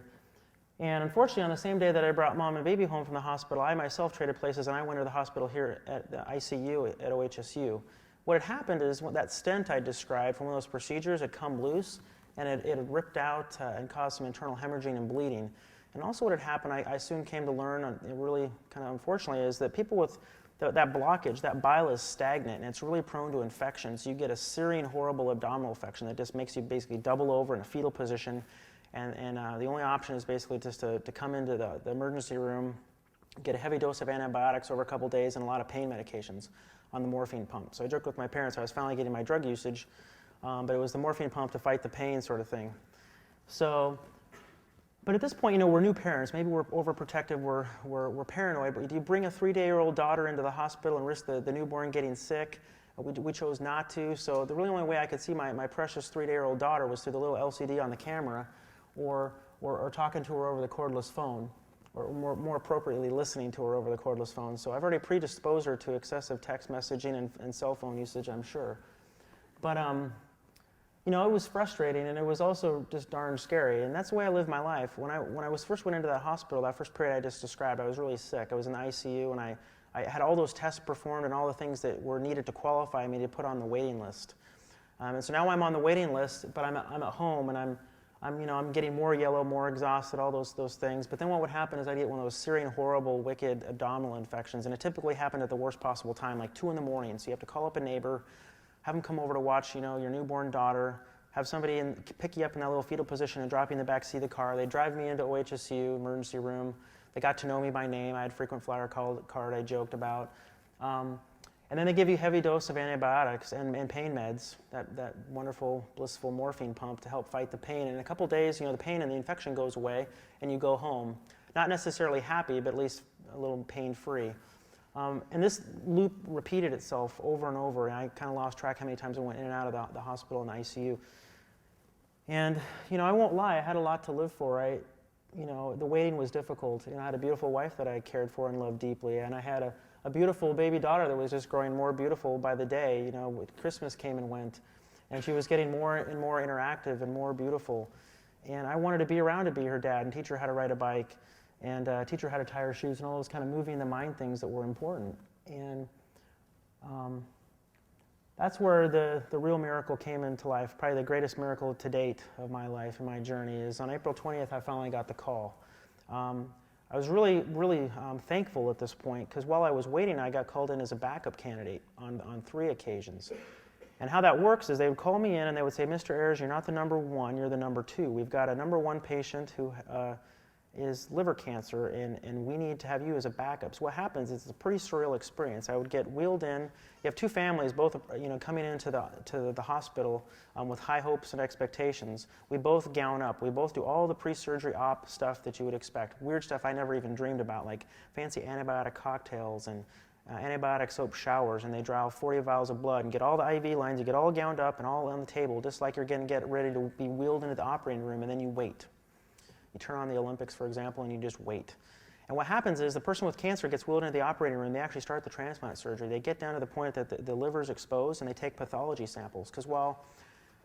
And unfortunately, on the same day that I brought mom and baby home from the hospital, I myself traded places and I went to the hospital here at the ICU at OHSU. What had happened is that stent I described from one of those procedures had come loose and it had ripped out and caused some internal hemorrhaging and bleeding. And also what had happened, I soon came to learn, really kind of unfortunately, is that people with that blockage, that bile is stagnant and it's really prone to infections. You get a searing, horrible abdominal infection that just makes you basically double over in a fetal position. And the only option is basically just to come into the emergency room, get a heavy dose of antibiotics over a couple days and a lot of pain medications on the morphine pump. So I joked with my parents I was finally getting my drug usage, but it was the morphine pump to fight the pain sort of thing. So, but at this point, we're new parents. Maybe we're overprotective, we're paranoid, but do you bring a 3-day-old daughter into the hospital and risk the newborn getting sick? We chose not to, so the really only way I could see my precious 3-day-old daughter was through the little LCD on the camera, or talking to her over the cordless phone, or more appropriately, listening to her over the cordless phone. So I've already predisposed her to excessive text messaging and cell phone usage, I'm sure. But, it was frustrating, and it was also just darn scary, and that's the way I lived my life. When I first went into that hospital, that first period I just described, I was really sick. I was in the ICU, and I had all those tests performed and all the things that were needed to qualify me to put on the waiting list. And so now I'm on the waiting list, but I'm at home, and I'm getting more yellow, more exhausted, all those things. But then what would happen is I'd get one of those searing, horrible, wicked abdominal infections, and it typically happened at the worst possible time, like 2 in the morning. So you have to call up a neighbor, have them come over to watch, your newborn daughter, have somebody pick you up in that little fetal position and drop you in the back seat of the car. They drive me into OHSU emergency room. They got to know me by name. I had frequent flyer card I joked about. And then they give you a heavy dose of antibiotics and pain meds, that wonderful, blissful morphine pump to help fight the pain. And in a couple days, the pain and the infection goes away, and you go home. Not necessarily happy, but at least a little pain-free. And this loop repeated itself over and over, and I kind of lost track how many times I went in and out of the hospital and the ICU. And, I won't lie, I had a lot to live for. The waiting was difficult. I had a beautiful wife that I cared for and loved deeply, and I had a beautiful baby daughter that was just growing more beautiful by the day. Christmas came and went, and she was getting more and more interactive and more beautiful. And I wanted to be around to be her dad and teach her how to ride a bike and teach her how to tie her shoes and all those kind of moving the mind things that were important. And that's where the real miracle came into life. Probably the greatest miracle to date of my life and my journey is on April 20th, I finally got the call. I was really, really thankful at this point because while I was waiting, I got called in as a backup candidate on 3 occasions. And how that works is they would call me in and they would say, Mr. Ayers, you're not the number 1, you're the number 2. We've got a number 1 patient who is liver cancer, and we need to have you as a backup. So what happens is it's a pretty surreal experience. I would get wheeled in. You have 2 families, both coming into the hospital with high hopes and expectations. We both gown up. We both do all the pre-surgery op stuff that you would expect. Weird stuff I never even dreamed about, like fancy antibiotic cocktails and antibiotic soap showers, and they draw 40 vials of blood and get all the IV lines. You get all gowned up and all on the table, just like you're going to get ready to be wheeled into the operating room, and then you wait. You turn on the Olympics, for example, and you just wait. And what happens is the person with cancer gets wheeled into the operating room. They actually start the transplant surgery. They get down to the point that the liver is exposed, and they take pathology samples. Because while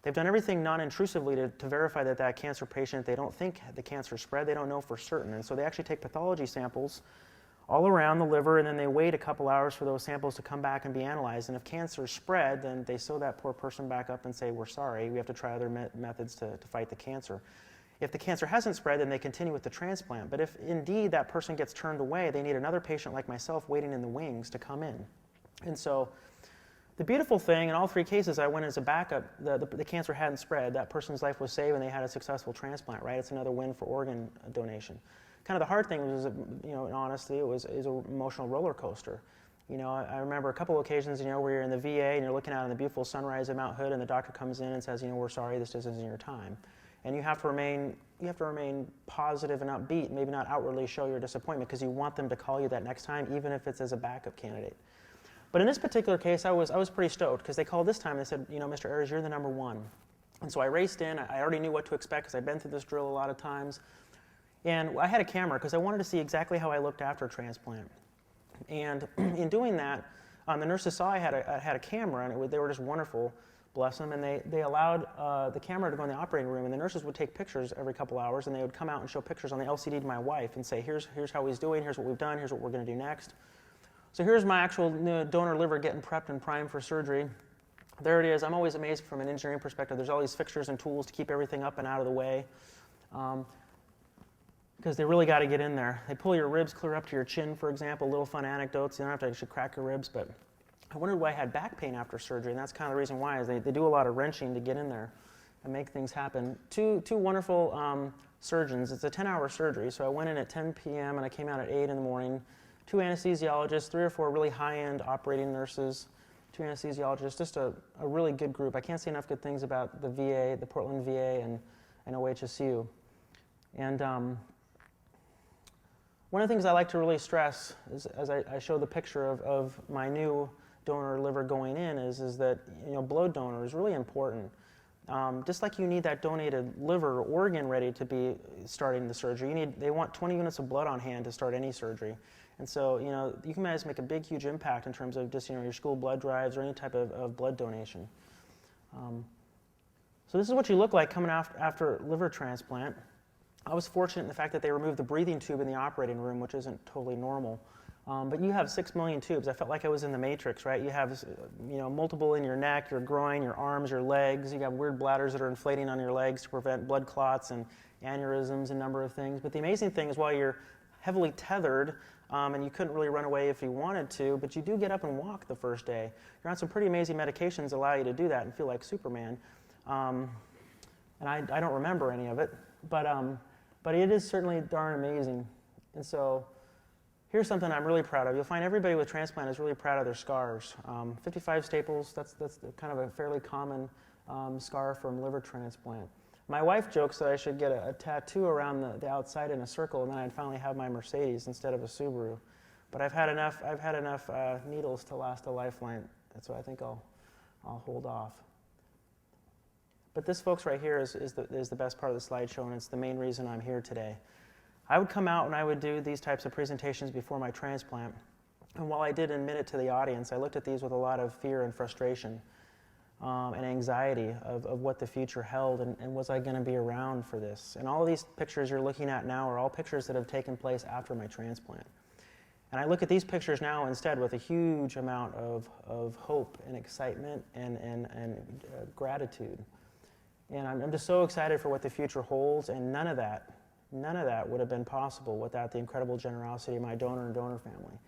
they've done everything non-intrusively to verify that cancer patient, they don't think the cancer spread. They don't know for certain. And so they actually take pathology samples all around the liver, and then they wait a couple hours for those samples to come back and be analyzed. And if cancer spread, then they sew that poor person back up and say, we're sorry, we have to try other methods to fight the cancer. If the cancer hasn't spread, then they continue with the transplant. But if indeed that person gets turned away, they need another patient like myself waiting in the wings to come in. And so the beautiful thing, in all 3 cases, I went as a backup. The cancer hadn't spread. That person's life was saved, and they had a successful transplant, right? It's another win for organ donation. Kind of the hard thing was, honestly, it was an emotional roller coaster. I remember a couple of occasions, where you're in the VA and you're looking out on the beautiful sunrise of Mount Hood, and the doctor comes in and says, we're sorry, this isn't your time. And you have to remain positive and upbeat, maybe not outwardly show your disappointment because you want them to call you that next time, even if it's as a backup candidate. But in this particular case, I was pretty stoked because they called this time and they said, Mr. Ayers, you're the number 1. And so I raced in. I already knew what to expect because I've been through this drill a lot of times. And I had a camera because I wanted to see exactly how I looked after a transplant. And in doing that, the nurses saw I had a camera, and they were just wonderful. bless them, and they allowed the camera to go in the operating room, and the nurses would take pictures every couple hours, and they would come out and show pictures on the LCD to my wife and say, here's how he's doing, here's what we've done, here's what we're going to do next. So here's my actual donor liver getting prepped and primed for surgery. There it is. I'm always amazed from an engineering perspective. There's all these fixtures and tools to keep everything up and out of the way, because they really got to get in there. They pull your ribs clear up to your chin, for example. Little fun anecdotes. You don't have to actually crack your ribs, but I wondered why I had back pain after surgery, and that's kind of the reason why, is they do a lot of wrenching to get in there and make things happen. Two wonderful surgeons. It's a 10-hour surgery, so I went in at 10 p.m. and I came out at 8 in the morning. 2 anesthesiologists, 3 or 4 really high-end operating nurses, 2 anesthesiologists, just a really good group. I can't say enough good things about the VA, the Portland VA, and OHSU. And one of the things I like to really stress is, as I show the picture of my new donor liver going in, is that blood donor is really important. Just like you need that donated liver or organ ready to be starting the surgery, they want 20 units of blood on hand to start any surgery. And so, you can make a big, huge impact in terms of just, your school blood drives or any type of blood donation. So this is what you look like coming after liver transplant. I was fortunate in the fact that they removed the breathing tube in the operating room, which isn't totally normal. But you have 6 million tubes. I felt like I was in the Matrix, right? You have, multiple in your neck, your groin, your arms, your legs. You have weird bladders that are inflating on your legs to prevent blood clots and aneurysms and a number of things. But the amazing thing is, while you're heavily tethered, and you couldn't really run away if you wanted to, but you do get up and walk the first day. You're on some pretty amazing medications that allow you to do that and feel like Superman. And I don't remember any of it, but it is certainly darn amazing. And so here's something I'm really proud of. You'll find everybody with transplant is really proud of their scars. 55 staples, that's kind of a fairly common scar from liver transplant. My wife jokes that I should get a tattoo around the outside in a circle, and then I'd finally have my Mercedes instead of a Subaru. But I've had enough needles to last a lifeline, and so I think I'll hold off. But this, folks, right here is the best part of the slideshow, and it's the main reason I'm here today. I would come out and I would do these types of presentations before my transplant, and while I did admit it to the audience, I looked at these with a lot of fear and frustration. And anxiety of what the future held, and was I going to be around for this? And all of these pictures you're looking at now are all pictures that have taken place after my transplant. And I look at these pictures now instead with a huge amount of hope and excitement and gratitude. And I'm just so excited for what the future holds, and none of that would have been possible without the incredible generosity of my donor and donor family.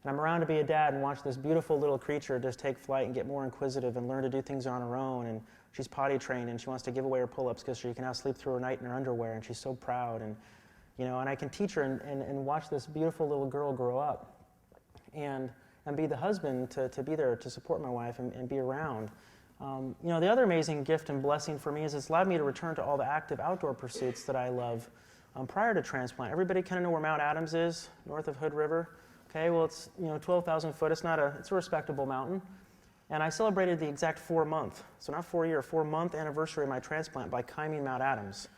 And I'm around to be a dad and watch this beautiful little creature just take flight and get more inquisitive and learn to do things on her own. And she's potty trained, and she wants to give away her pull-ups because she can now sleep through her night in her underwear, and she's so proud. And and I can teach her and watch this beautiful little girl grow up and be the husband to be there to support my wife and be around. The other amazing gift and blessing for me is it's allowed me to return to all the active outdoor pursuits that I love prior to transplant. Everybody kind of know where Mount Adams is, north of Hood River. Okay, well, it's 12,000 foot. It's a respectable mountain. And I celebrated the exact 4-month, so not 4-year, 4-month anniversary of my transplant by climbing Mount Adams.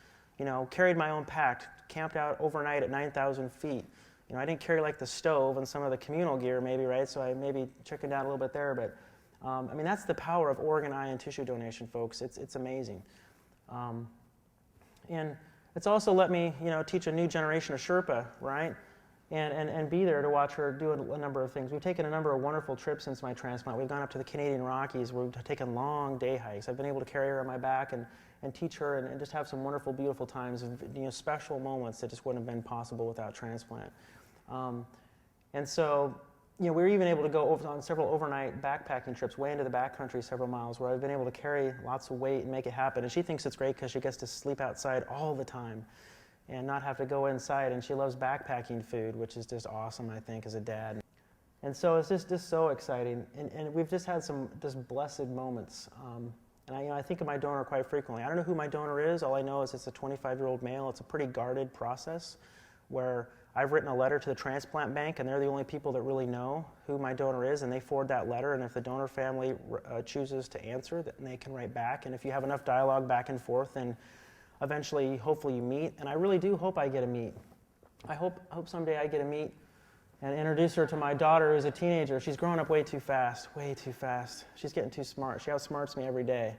Carried my own pack, camped out overnight at 9,000 feet. I didn't carry like the stove and some of the communal gear maybe, right? So I maybe chickened out a little bit there, but that's the power of organ, eye, and tissue donation, folks. It's amazing. And it's also let me, teach a new generation of Sherpa, right? And be there to watch her do a number of things. We've taken a number of wonderful trips since my transplant. We've gone up to the Canadian Rockies. We've taken long day hikes. I've been able to carry her on my back and teach her and just have some wonderful, beautiful times, special moments that just wouldn't have been possible without transplant. And so, we were even able to go on several overnight backpacking trips way into the backcountry several miles, where I've been able to carry lots of weight and make it happen. And she thinks it's great because she gets to sleep outside all the time and not have to go inside, and she loves backpacking food, which is just awesome, I think, as a dad. And so it's just so exciting, and we've just had some just blessed moments. And I think of my donor quite frequently. I don't know who my donor is. All I know is it's a 25-year-old male. It's a pretty guarded process where I've written a letter to the transplant bank, and they're the only people that really know who my donor is, and they forward that letter, and if the donor family chooses to answer, then they can write back. And if you have enough dialogue back and forth, then eventually, hopefully you meet, and I really do hope I get to meet. I hope someday I get to meet and introduce her to my daughter who's a teenager. She's growing up way too fast, way too fast. She's getting too smart. She outsmarts me every day.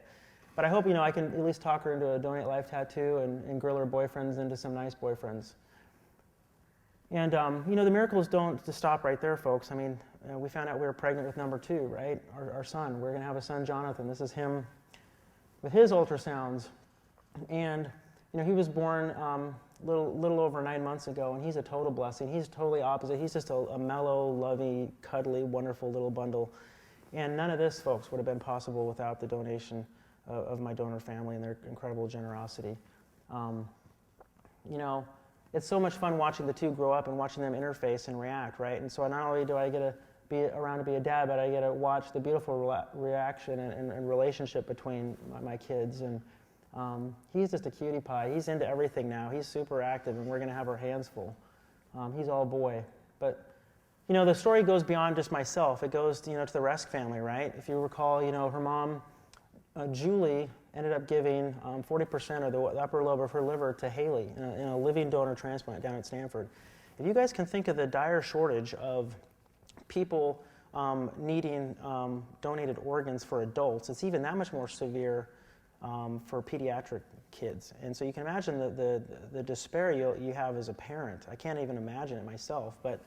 But I hope, I can at least talk her into a Donate Life tattoo and grill her boyfriends into some nice boyfriends. And, the miracles don't just stop right there, folks. I mean, we found out we were pregnant with number 2, right? Our son. We're going to have a son, Jonathan. This is him with his ultrasounds. And, he was born little over 9 months ago, and he's a total blessing. He's totally opposite. He's just a mellow, lovey, cuddly, wonderful little bundle. And none of this, folks, would have been possible without the donation of my donor family and their incredible generosity. It's so much fun watching the two grow up and watching them interface and react, right? And so not only do I get to be around to be a dad, but I get to watch the beautiful reaction and relationship between my kids. And he's just a cutie pie. He's into everything now. He's super active, and we're going to have our hands full. He's all boy. But, the story goes beyond just myself. It goes, to the Resk family, right? If you recall, her mom, Julie, ended up giving 40% of the upper lobe of her liver to Haley in a living donor transplant down at Stanford. If you guys can think of the dire shortage of people needing donated organs for adults, it's even that much more severe for pediatric kids. And so you can imagine the despair you have as a parent. I can't even imagine it myself, but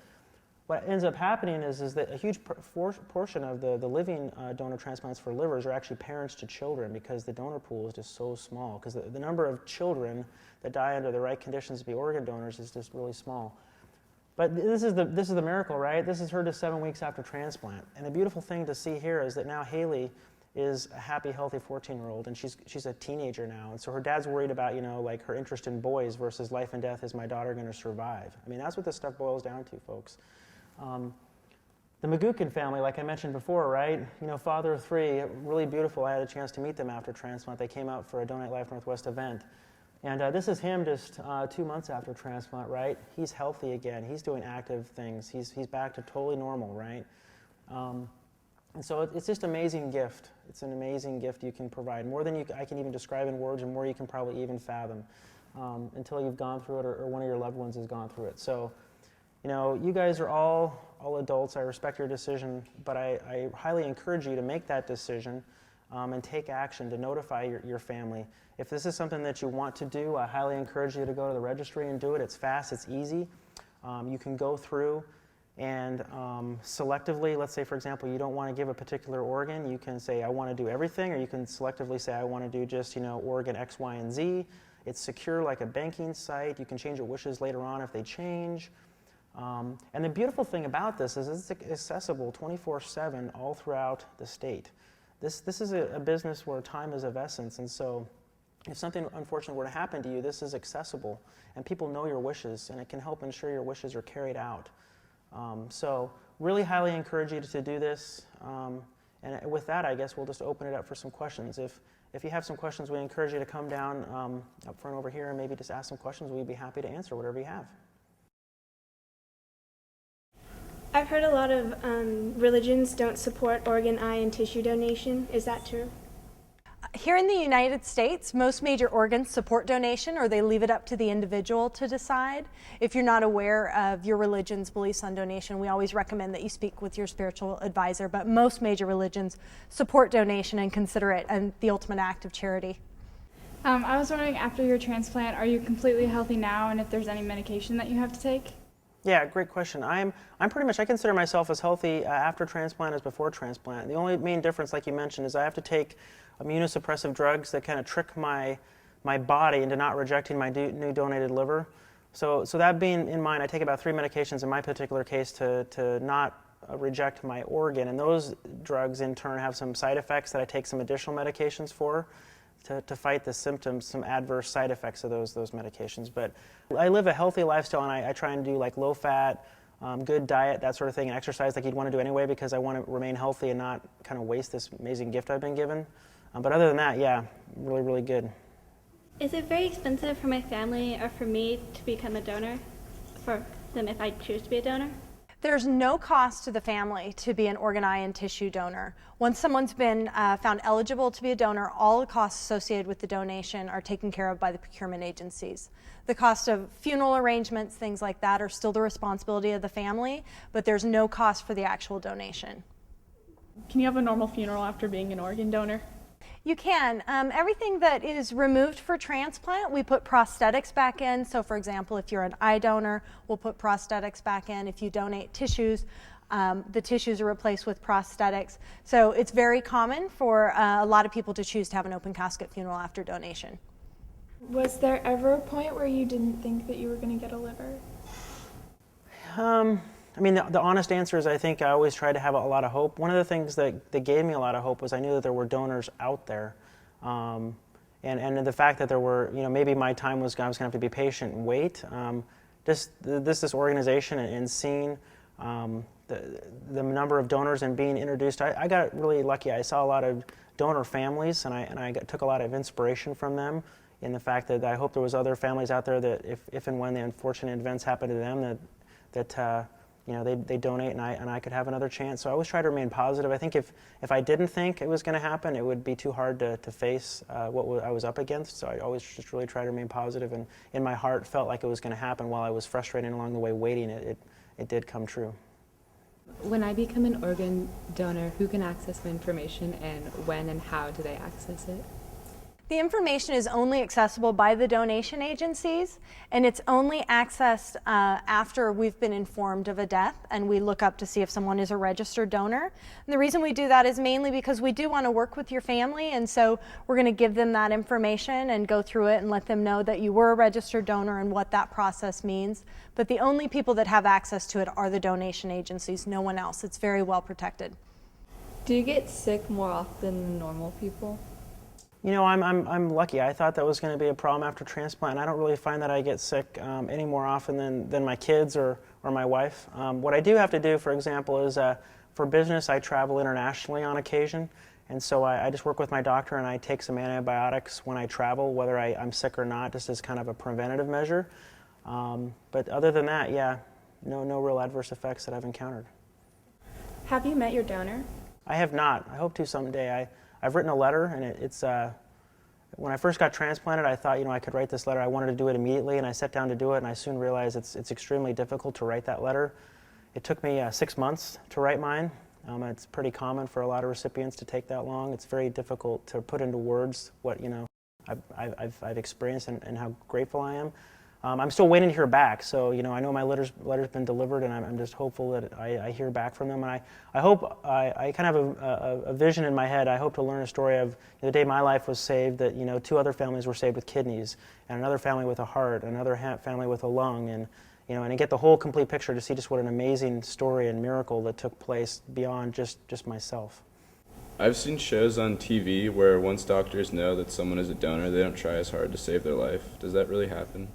what ends up happening is that a huge portion of the living donor transplants for livers are actually parents to children, because the donor pool is just so small, because the number of children that die under the right conditions to be organ donors is just really small. But this is the miracle, right? This is her just 7 weeks after transplant. And the beautiful thing to see here is that now Haley is a happy, healthy 14-year-old, and she's a teenager now. And so her dad's worried about, her interest in boys versus life and death. Is my daughter going to survive? I mean, that's what this stuff boils down to, folks. The Magukin family, like I mentioned before, right? Father of 3, really beautiful. I had a chance to meet them after transplant. They came out for a Donate Life Northwest event. And this is him just 2 months after transplant, right? He's healthy again. He's doing active things. He's back to totally normal, right? And so it's just an amazing gift. It's an amazing gift you can provide, more than I can even describe in words, and more you can probably even fathom until you've gone through it, or one of your loved ones has gone through it. So, you guys are all adults. I respect your decision, but I highly encourage you to make that decision and take action to notify your family. If this is something that you want to do, I highly encourage you to go to the registry and do it. It's fast, it's easy. You can go through and selectively, let's say, for example, you don't want to give a particular organ, you can say, I want to do everything, or you can selectively say, I want to do just, organ X, Y, and Z. It's secure like a banking site. You can change your wishes later on if they change. And the beautiful thing about this is it's accessible 24/7 all throughout the state. This is a business where time is of essence, and so if something unfortunate were to happen to you, this is accessible, and people know your wishes, and it can help ensure your wishes are carried out. So really highly encourage you to do this, and with that, I guess we'll just open it up for some questions. If you have some questions, we encourage you to come down up front over here and maybe just ask some questions. We'd be happy to answer whatever you have. I've heard a lot of religions don't support organ, eye, and tissue donation. Is that true? Here in the United States, most major organs support donation, or they leave it up to the individual to decide. If you're not aware of your religion's beliefs on donation, we always recommend that you speak with your spiritual advisor, but most major religions support donation and consider it the ultimate act of charity. I was wondering, after your transplant, are you completely healthy now, and if there's any medication that you have to take? Yeah, great question. I'm pretty much, I consider myself as healthy after transplant as before transplant. The only main difference, like you mentioned, is I have to take immunosuppressive drugs that kind of trick my body into not rejecting my new donated liver. So that being in mind, I take about 3 medications in my particular case to not reject my organ, and those drugs in turn have some side effects that I take some additional medications for to fight the symptoms, some adverse side effects of those medications. But I live a healthy lifestyle, and I try and do like low fat, good diet, that sort of thing, and exercise like you'd want to do anyway, because I want to remain healthy and not kind of waste this amazing gift I've been given. But other than that, yeah, really, really good. Is it very expensive for my family or for me to become a donor, for them if I choose to be a donor? There's no cost to the family to be an organ, eye, and tissue donor. Once someone's been found eligible to be a donor, all the costs associated with the donation are taken care of by the procurement agencies. The cost of funeral arrangements, things like that, are still the responsibility of the family, but there's no cost for the actual donation. Can you have a normal funeral after being an organ donor? You can. Everything that is removed for transplant, we put prosthetics back in. So for example, if you're an eye donor, we'll put prosthetics back in. If you donate tissues, the tissues are replaced with prosthetics. So it's very common for a lot of people to choose to have an open casket funeral after donation. Was there ever a point where you didn't think that you were going to get a liver? I mean, the honest answer is I think I always tried to have a lot of hope. One of the things that gave me a lot of hope was I knew that there were donors out there. And the fact that there were, maybe my time was, I was going to have to be patient and wait. This organization and seeing the number of donors and being introduced, I got really lucky. I saw a lot of donor families, and I took a lot of inspiration from them in the fact that I hope there was other families out there that if and when the unfortunate events happen to them, that they donate and I could have another chance. So I always try to remain positive. I think if I didn't think it was going to happen, it would be too hard to face what I was up against. So I always just really try to remain positive, and in my heart felt like it was going to happen while I was frustrated along the way waiting. It did come true. When I become an organ donor, who can access my information, and when and how do they access it? The information is only accessible by the donation agencies, and it's only accessed after we've been informed of a death and we look up to see if someone is a registered donor. And the reason we do that is mainly because we do want to work with your family, and so we're going to give them that information and go through it and let them know that you were a registered donor and what that process means. But the only people that have access to it are the donation agencies, no one else. It's very well protected. Do you get sick more often than normal people? I'm lucky. I thought that was going to be a problem after transplant. I don't really find that I get sick any more often than my kids or my wife. What I do have to do, for example, is for business I travel internationally on occasion, and so I just work with my doctor and I take some antibiotics when I travel, whether I'm sick or not, just as kind of a preventative measure. But other than that, yeah, no real adverse effects that I've encountered. Have you met your donor? I have not. I hope to someday. I've written a letter, and it's when I first got transplanted, I thought I could write this letter. I wanted to do it immediately, and I sat down to do it, and I soon realized it's extremely difficult to write that letter. It took me 6 months to write mine. It's pretty common for a lot of recipients to take that long. It's very difficult to put into words what I've experienced and how grateful I am. I'm still waiting to hear back, so I know my letter's been delivered, and I'm just hopeful that I hear back from them. And I hope I kind of have a vision in my head. I hope to learn a story of the day my life was saved, that 2 other families were saved with kidneys, and another family with a heart, another family with a lung, and and to get the whole complete picture, to see just what an amazing story and miracle that took place beyond just myself. I've seen shows on TV where once doctors know that someone is a donor, they don't try as hard to save their life. Does that really happen?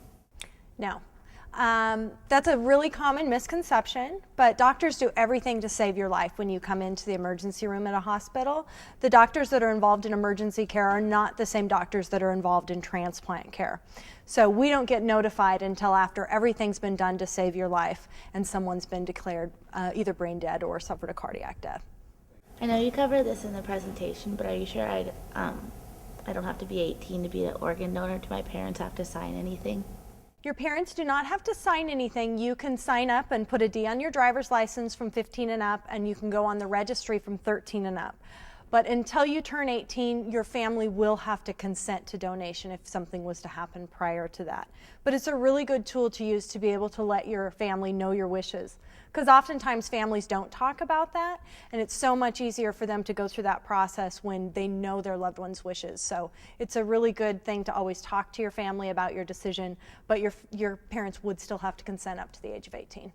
No. That's a really common misconception, but doctors do everything to save your life when you come into the emergency room at a hospital. The doctors that are involved in emergency care are not the same doctors that are involved in transplant care. So we don't get notified until after everything's been done to save your life and someone's been declared either brain dead or suffered a cardiac death. I know you covered this in the presentation, but are you sure I don't have to be 18 to be an organ donor? Do my parents have to sign anything? Your parents do not have to sign anything. You can sign up and put a D on your driver's license from 15 and up, and you can go on the registry from 13 and up. But until you turn 18, your family will have to consent to donation if something was to happen prior to that. But it's a really good tool to use to be able to let your family know your wishes. Because oftentimes families don't talk about that, and it's so much easier for them to go through that process when they know their loved one's wishes. So it's a really good thing to always talk to your family about your decision, but your parents would still have to consent up to the age of 18.